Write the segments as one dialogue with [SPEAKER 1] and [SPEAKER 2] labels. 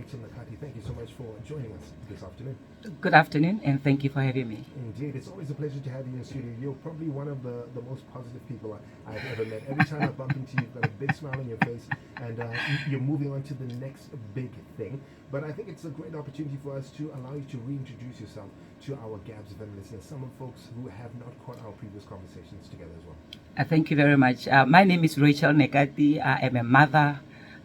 [SPEAKER 1] Nekati, thank you so much for joining us this afternoon.
[SPEAKER 2] Good afternoon, and thank you for having me.
[SPEAKER 1] Indeed, it's always a pleasure to have you in the studio. You're probably one of the most positive people I've ever met. Every time I bump into you, you've got a big smile on your face, and you're moving on to the next big thing. But I think it's a great opportunity for us to allow you to reintroduce yourself to our Gabz event listeners, some of folks who have not caught our previous conversations together as well.
[SPEAKER 2] Thank you very much. My name is Rachel Nekati. I am a mother.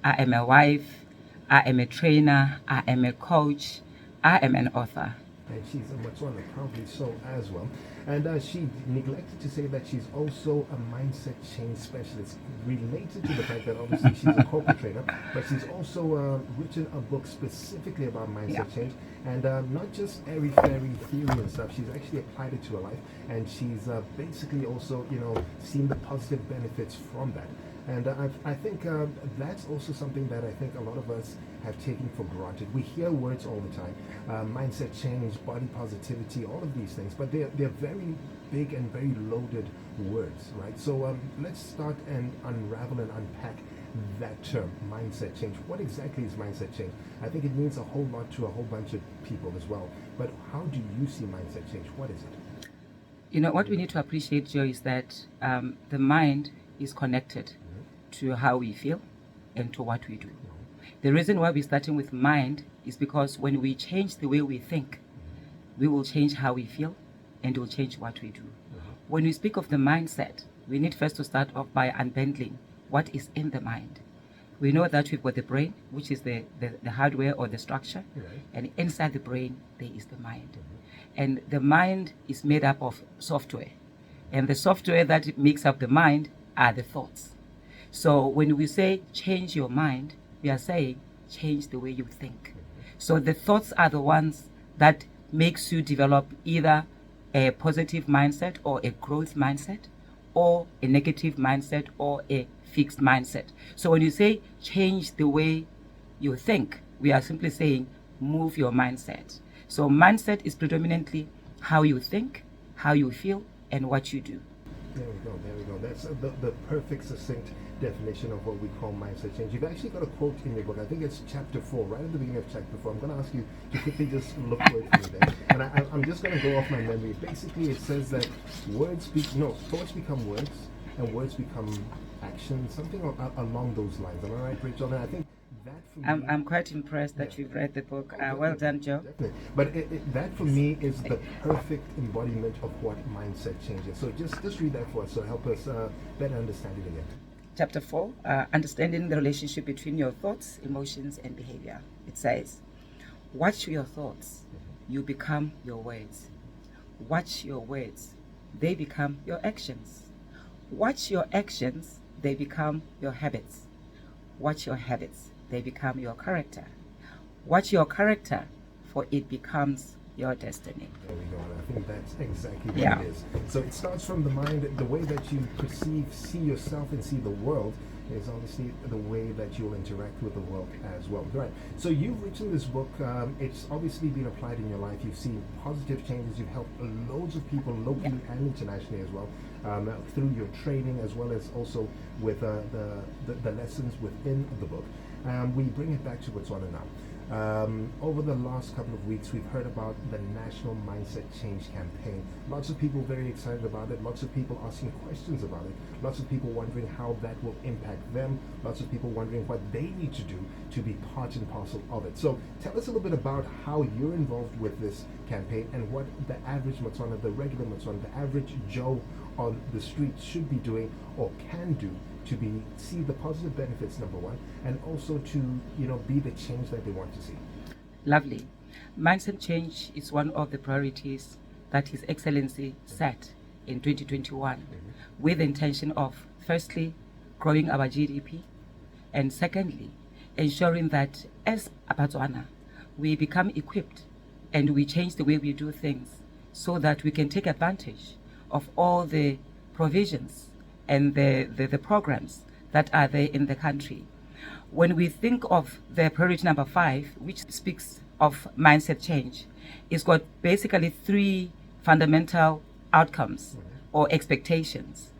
[SPEAKER 2] I am a wife. I am a trainer. I am a coach. I am an author.
[SPEAKER 1] And she's a Motswana, proudly so as well. And she neglected to say that she's also a mindset change specialist, related to the fact that obviously she's a corporate trainer, but she's also written a book specifically about mindset change, and not just airy-fairy theory and stuff. She's actually applied it to her life, and she's basically also, seen the positive benefits from that. And I think that's also something that I think a lot of us have taken for granted. We hear words all the time, mindset change, body positivity, all of these things, but they're very big and very loaded words, right? So let's start and unravel and unpack that term, mindset change. What exactly is mindset change? I think it means a whole lot to a whole bunch of people as well. But how do you see mindset change? What is it?
[SPEAKER 2] You know, what we need to appreciate, Joe, is that the mind is connected to how we feel and to what we do. The reason why we're starting with mind is because when we change the way we think, we will change how we feel and it will change what we do. When we speak of the mindset, we need first to start off by unbundling what is in the mind. We know that we've got the brain, which is the hardware or the structure, and inside the brain, there is the mind. And the mind is made up of software. And the software that makes up the mind are the thoughts. So when we say change your mind, we are saying change the way you think. So the thoughts are the ones that makes you develop either a positive mindset or a growth mindset, or a negative mindset or a fixed mindset. So when you say change the way you think, we are simply saying move your mindset. So mindset is predominantly how you think, how you feel, and what you do.
[SPEAKER 1] There we go. That's the perfect, succinct definition of what we call mindset change. You've actually got a quote in your book. I think it's chapter 4, right at the beginning of chapter 4. I'm going to ask you to quickly just look for it for me there. And I'm just going to go off my memory. Basically, it says that thoughts become words, and words become action, something along those lines. Am I right, Rachel? And I think that for me,
[SPEAKER 2] I'm quite impressed that you've read the book. Well done, Joe.
[SPEAKER 1] Definitely. But that for me is the perfect embodiment of what mindset change is. So just read that for us, so help us better understand it again.
[SPEAKER 2] Chapter 4, understanding the relationship between your thoughts, emotions, and behavior. It says, watch your thoughts, you become your words. Watch your words, they become your actions. Watch your actions, they become your habits. Watch your habits, they become your character. Watch your character, for it becomes your destiny.
[SPEAKER 1] There we go. And I think that's exactly what it is. So it starts from the mind. The way that you see yourself and see the world is obviously the way that you'll interact with the world as well. Right. So you've written this book. It's obviously been applied in your life. You've seen positive changes. You've helped loads of people locally and internationally as well, through your training, as well as also with the lessons within the book. We bring it back to Botswana now. Over the last couple of weeks, we've heard about the National Mindset Change Campaign. Lots of people very excited about it. Lots of people asking questions about it. Lots of people wondering how that will impact them. Lots of people wondering what they need to do to be part and parcel of it. So tell us a little bit about how you're involved with this campaign and what the average Motswana, the regular Motswana, the average Joe on the street should be doing or can do to see the positive benefits, number one, and also to be the change that they want to see.
[SPEAKER 2] Lovely. Mindset change is one of the priorities that His Excellency set in 2021 with the intention of, firstly, growing our GDP, and secondly, ensuring that as a Botswana, we become equipped and we change the way we do things so that we can take advantage of all the provisions and the programs that are there in the country. When we think of the priority number 5, which speaks of mindset change, it's got basically 3 fundamental outcomes or expectations.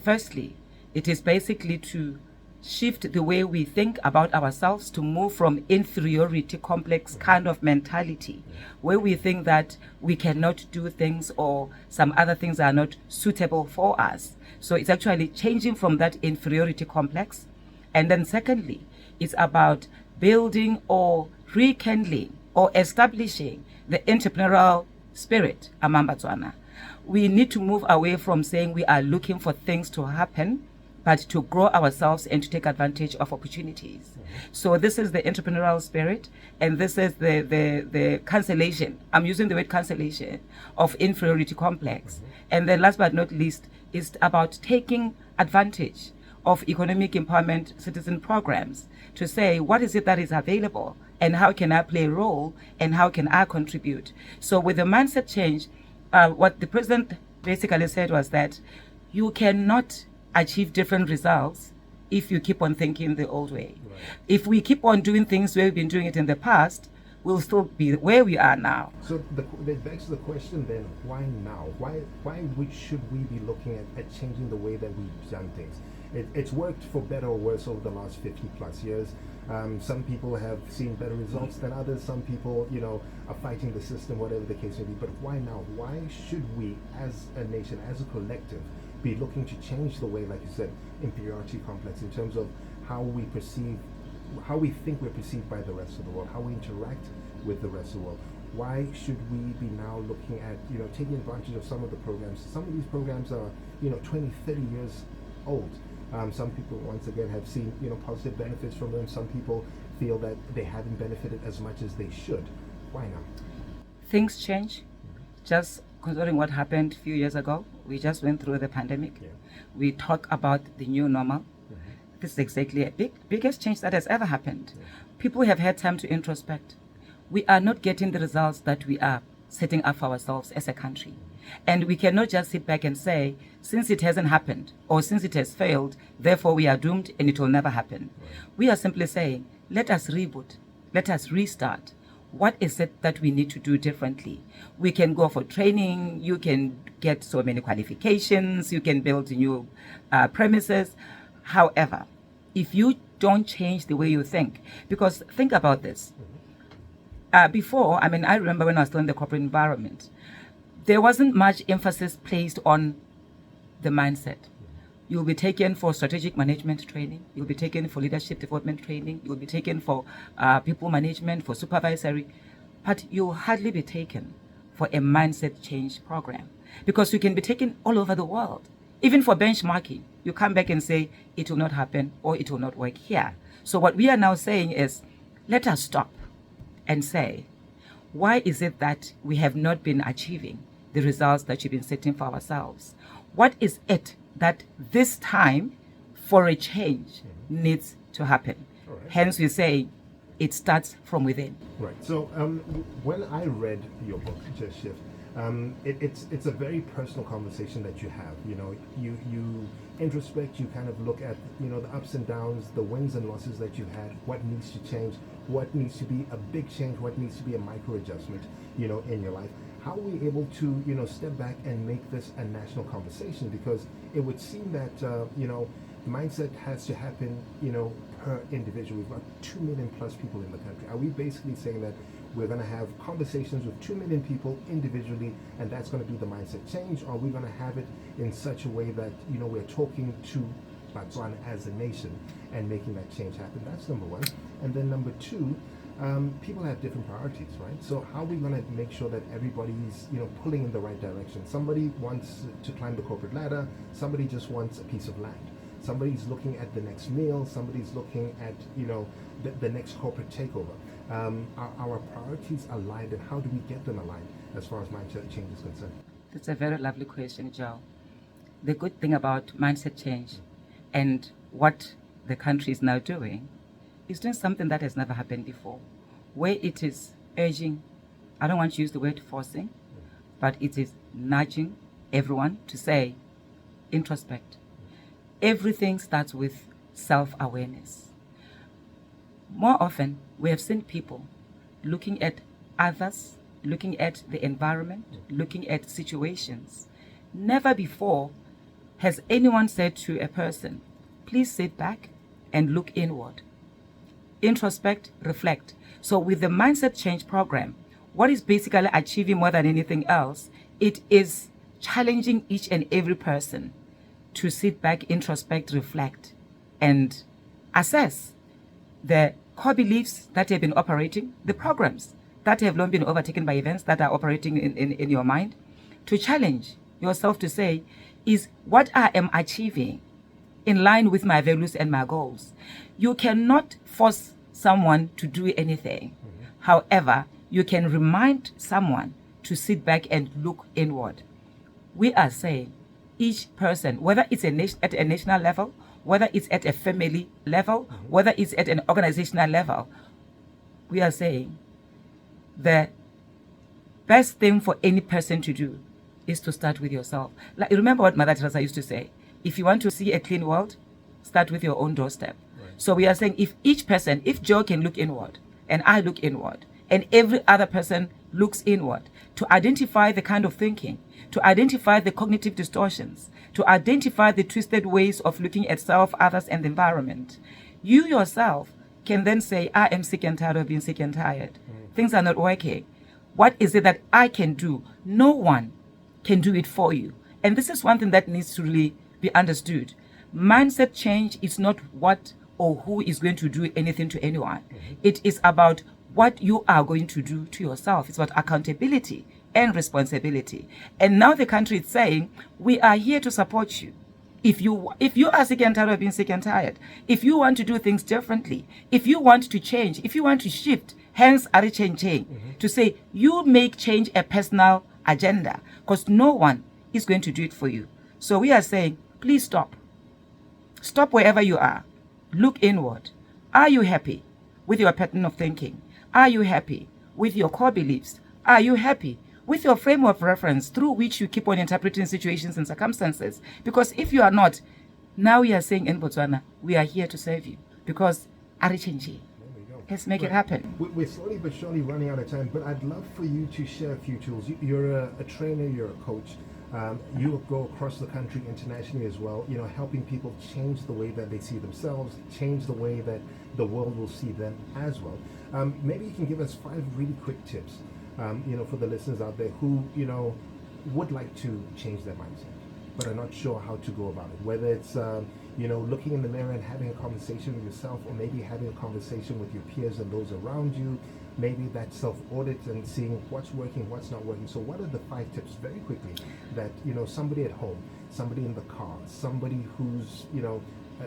[SPEAKER 2] Firstly, it is basically to shift the way we think about ourselves to move from inferiority complex kind of mentality where we think that we cannot do things or some other things are not suitable for us. So it's actually changing from that inferiority complex. And then secondly, it's about building or rekindling or establishing the entrepreneurial spirit among Botswana. We need to move away from saying we are looking for things to happen, but to grow ourselves and to take advantage of opportunities. So this is the entrepreneurial spirit, and this is the cancellation. I'm using the word cancellation of inferiority complex. And then last but not least, is about taking advantage of economic empowerment citizen programs to say, what is it that is available and how can I play a role and how can I contribute? So with the mindset change, what the president basically said was that you cannot achieve different results if you keep on thinking the old way. Right. If we keep on doing things where we've been doing it in the past, we'll still be where we are now.
[SPEAKER 1] So that begs the question then, why now? Why should we be looking at changing the way that we've done things? It's worked for better or worse over the last 50 plus years. Some people have seen better results than others. Some people, are fighting the system, whatever the case may be. But why now? Why should we, as a nation, as a collective, be looking to change the way, like you said, inferiority complex in terms of how we think we're perceived by the rest of the world, how we interact with the rest of the world? Why should we be now looking at, taking advantage of some of the programs? Some of these programs are, 20, 30 years old. Some people, once again, have seen, positive benefits from them. Some people feel that they haven't benefited as much as they should. Why now?
[SPEAKER 2] Things change. Just considering what happened a few years ago, we just went through the pandemic. Yeah. We talk about the new normal. This is exactly a biggest change that has ever happened. Yeah. People have had time to introspect. We are not getting the results that we are setting up for ourselves as a country. And we cannot just sit back and say, since it hasn't happened or since it has failed, therefore we are doomed and it will never happen. Right. We are simply saying, let us reboot, let us restart. What is it that we need to do differently? We can go for training, you can get so many qualifications, you can build new premises. However, if you don't change the way you think, because think about this. Before, I remember when I was still in the corporate environment, there wasn't much emphasis placed on the mindset. You'll be taken for strategic management training. You'll be taken for leadership development training. You'll be taken for people management, for supervisory. But you'll hardly be taken for a mindset change program because you can be taken all over the world. Even for benchmarking, you come back and say, it will not happen or it will not work here. So what we are now saying is, let us stop and say, why is it that we have not been achieving the results that you've been setting for ourselves? What is it that this time for a change needs to happen? Right. Hence we say it starts from within.
[SPEAKER 1] Right. So when I read your book, Just Shift, it's a very personal conversation that you have. You introspect, you kind of look at the ups and downs, the wins and losses that you've had, what needs to change, what needs to be a big change, what needs to be a micro adjustment, in your life. How are we able to step back and make this a national conversation? Because it would seem that mindset has to happen per individual. We've got 2 million plus people in the country. Are we basically saying that we're going to have conversations with 2 million people individually, and that's going to be the mindset change? Or are we going to have it in such a way that we're talking to Botswana as a nation and making that change happen? That's number one. And then number two, people have different priorities, right? So how are we going to make sure that everybody's pulling in the right direction? Somebody wants to climb the corporate ladder. Somebody just wants a piece of land. Somebody's looking at the next meal. Somebody's looking at the next corporate takeover. Are our priorities aligned, and how do we get them aligned as far as mindset change is concerned?
[SPEAKER 2] That's a very lovely question, Joe. The good thing about mindset change and what the country is now doing is doing something that has never happened before, where it is urging, I don't want to use the word forcing, but it is nudging everyone to say, introspect. Everything starts with self-awareness. More often, we have seen people looking at others, looking at the environment, looking at situations. Never before has anyone said to a person, please sit back and look inward. Introspect, reflect. So with the mindset change program, what is basically achieving more than anything else, it is challenging each and every person to sit back, introspect, reflect, and assess the core beliefs that have been operating, the programs that have long been overtaken by events that are operating in your mind, to challenge yourself to say, is what I am achieving in line with my values and my goals? You cannot force someone to do anything. However, you can remind someone to sit back and look inward. We are saying each person, whether it's at a national level, whether it's at a family level, whether it's at an organizational level, we are saying the best thing for any person to do is to start with yourself. Like, remember what Mother Teresa used to say, if you want to see a clean world, start with your own doorstep. Right. So we are saying if each person, if Joe can look inward, and I look inward, and every other person looks inward, to identify the kind of thinking, to identify the cognitive distortions, to identify the twisted ways of looking at self, others, and the environment, you yourself can then say, I am sick and tired of being sick and tired. Things are not working. What is it that I can do? No one can do it for you. And this is one thing that needs to really be understood. Mindset change is not what or who is going to do anything to anyone. It is about what you are going to do to yourself. It's about accountability and responsibility. And now the country is saying, we are here to support you. If you are sick and tired of being sick and tired, if you want to do things differently, if you want to change, if you want to shift, hence Ari changing, to say you make change a personal agenda, because no one is going to do it for you. So we are saying, please stop. Stop wherever you are. Look inward. Are you happy with your pattern of thinking? Are you happy with your core beliefs? Are you happy with your frame of reference through which you keep on interpreting situations and circumstances? Because if you are not, now we are saying in Botswana, we are here to serve you. Because Arichenji, let's make it happen.
[SPEAKER 1] We're slowly but surely running out of time, but I'd love for you to share a few tools. You're a trainer, you're a coach. You go across the country internationally as well, helping people change the way that they see themselves, change the way that the world will see them as well. Maybe you can give us 5 really quick tips, for the listeners out there who, would like to change their mindset, but are not sure how to go about it. Whether it's, looking in the mirror and having a conversation with yourself, or maybe having a conversation with your peers and those around you. Maybe that self-audit and seeing what's working, what's not working. So what are the 5 tips very quickly that, somebody at home, somebody in the car, somebody who's,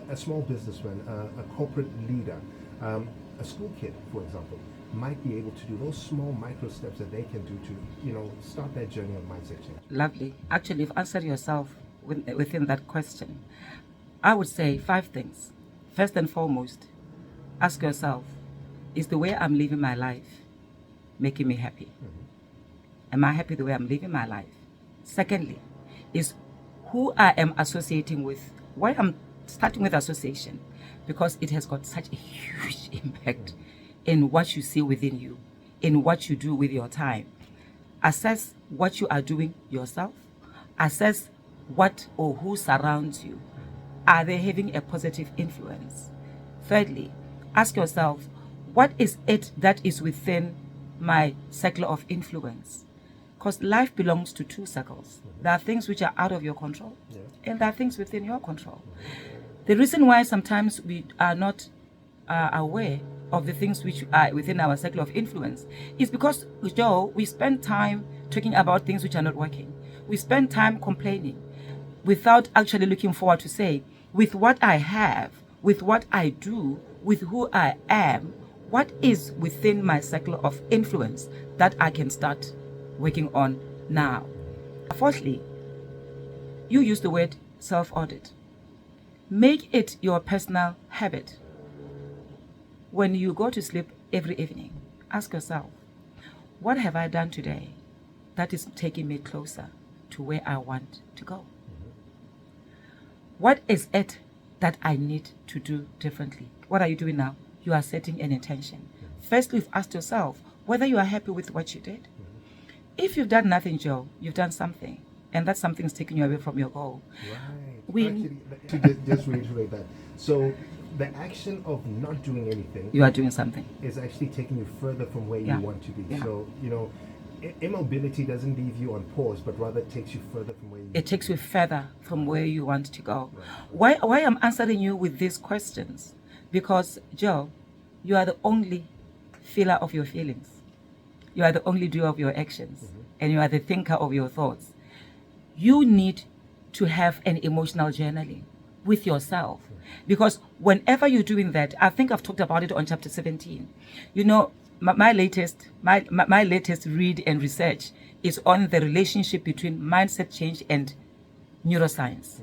[SPEAKER 1] a small businessman, a corporate leader, a school kid, for example, might be able to do those small micro steps that they can do to, start that journey of mindset change?
[SPEAKER 2] Lovely. Actually, you've answered yourself within that question. I would say 5 things. First and foremost, ask yourself, is the way I'm living my life making me happy? Am I happy the way I'm living my life? Secondly, is who I am associating with. Why I'm starting with association? Because it has got such a huge impact in what you see within you, in what you do with your time. Assess what you are doing yourself. Assess what or who surrounds you. Are they having a positive influence? Thirdly, ask yourself, what is it that is within my circle of influence? Because life belongs to 2 circles. There are things which are out of your control, and there are things within your control. The reason why sometimes we are not aware of the things which are within our circle of influence is because, Joe, we spend time talking about things which are not working. We spend time complaining without actually looking forward to say, with what I have, with what I do, with who I am, what is within my circle of influence that I can start working on now? Fourthly, you use the word self-audit. Make it your personal habit. When you go to sleep every evening, ask yourself, what have I done today that is taking me closer to where I want to go? What is it that I need to do differently? What are you doing now? You are setting an intention. Firstly, you've asked yourself whether you are happy with what you did. If you've done nothing, Joe, you've done something, and that something's taking you away from your goal.
[SPEAKER 1] Right. Actually, to just reiterate that. So the action of not doing anything,
[SPEAKER 2] you are doing something.
[SPEAKER 1] is actually taking you further from where
[SPEAKER 2] Yeah.
[SPEAKER 1] you want to be.
[SPEAKER 2] Yeah.
[SPEAKER 1] So, immobility doesn't leave you on pause, but rather takes you further from where you
[SPEAKER 2] It takes you further from where you want to go.
[SPEAKER 1] Right.
[SPEAKER 2] Why I'm answering you with these questions? Because, Joe, you are the only feeler of your feelings. You are the only doer of your actions.
[SPEAKER 1] Mm-hmm.
[SPEAKER 2] And you are the thinker of your thoughts. You need to have an emotional journaling with yourself. Because whenever you're doing that, I think I've talked about it on chapter 17. My latest read and research is on the relationship between mindset change and neuroscience.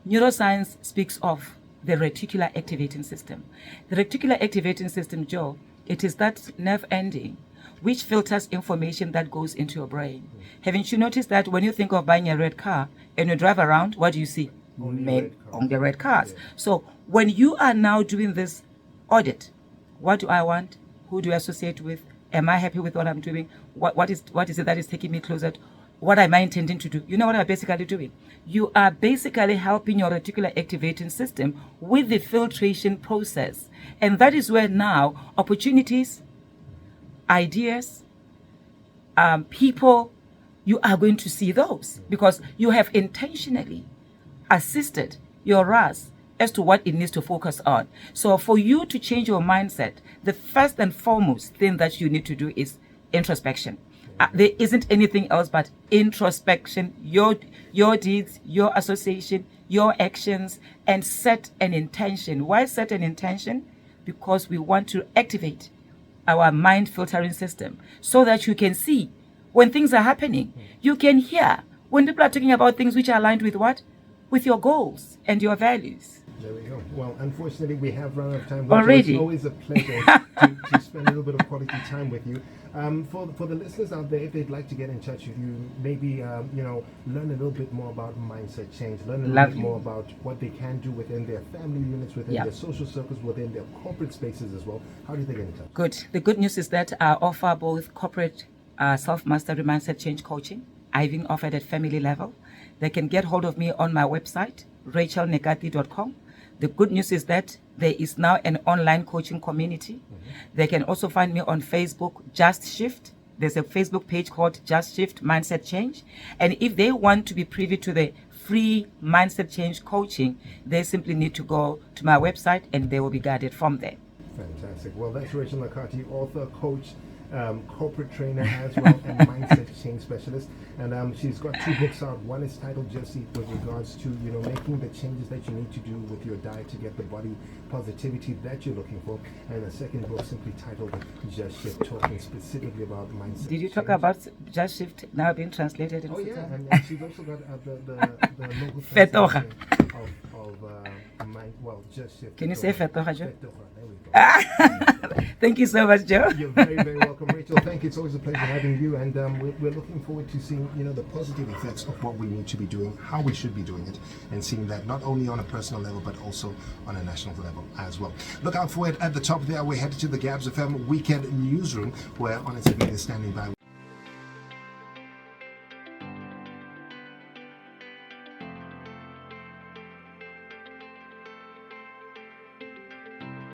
[SPEAKER 2] Neuroscience speaks of the reticular activating system. The reticular activating system, Joe, it is that nerve ending which filters information that goes into your brain. Haven't you noticed that when you think of buying a red car and you drive around, what do you see? Only red cars.
[SPEAKER 1] Yeah.
[SPEAKER 2] So when you are now doing this audit, what do I want? Who do I associate with? Am I happy with what I'm doing? What is it that is taking me closer to what am I intending to do? You know what I'm basically doing? You are basically helping your reticular activating system with the filtration process. And that is where now opportunities, ideas, people, you are going to see those because you have intentionally assisted your RAS as to what it needs to focus on. So for you to change your mindset, the first and foremost thing that you need to do is introspection. There isn't anything else but introspection, your deeds, your association, your actions, and set an intention. Why set an intention? Because we want to activate our mind filtering system so that you can see when things are happening. You can hear when people are talking about things which are aligned with what? With your goals and your values.
[SPEAKER 1] There we go. Well, unfortunately, we have run out of time.
[SPEAKER 2] Already.
[SPEAKER 1] It's always a pleasure to spend a little bit of quality time with you. For the listeners out there, if they'd like to get in touch with you, maybe learn a little bit more about mindset change, learn a little bit more about what they can do within their family units, within their social circles, within their corporate spaces as well. How do they get in touch?
[SPEAKER 2] Good. The good news is that I offer both corporate self-mastery mindset change coaching. I've been offered at family level. They can get hold of me on my website, rachelnekati.com. The good news is that there is now an online coaching community. They can also find me on Facebook, Just Shift. There's a Facebook page called Just Shift Mindset Change. And if they want to be privy to the free mindset change coaching, they simply need to go to my website and they will be guided from there.
[SPEAKER 1] Fantastic. Well, that's Rachel Nekati, author, coach, corporate trainer as well, and mindset change specialist. And she's got 2 books out. One is titled Just Eat, with regards to making the changes that you need to do with your diet to get the body positivity that you're looking for. And the second book simply titled Just Shift, talking specifically about mindset.
[SPEAKER 2] Did you talk about Just Shift now being translated into?
[SPEAKER 1] Oh yeah, and she's also got the local translation of mind. Well, Just Shift.
[SPEAKER 2] Can you say Fetoha, Joe?
[SPEAKER 1] Fetoha, there we go.
[SPEAKER 2] Thank you so much, Joe.
[SPEAKER 1] You're very, very welcome, Rachel. Thank you. It's always a pleasure having you, and we're looking forward to seeing the positive effects of what we need to be doing, how we should be doing it, and seeing that not only on a personal level but also on a national level as well. Look out for it at the top there. We're headed to the Gabz FM Weekend Newsroom, where Honest is standing by.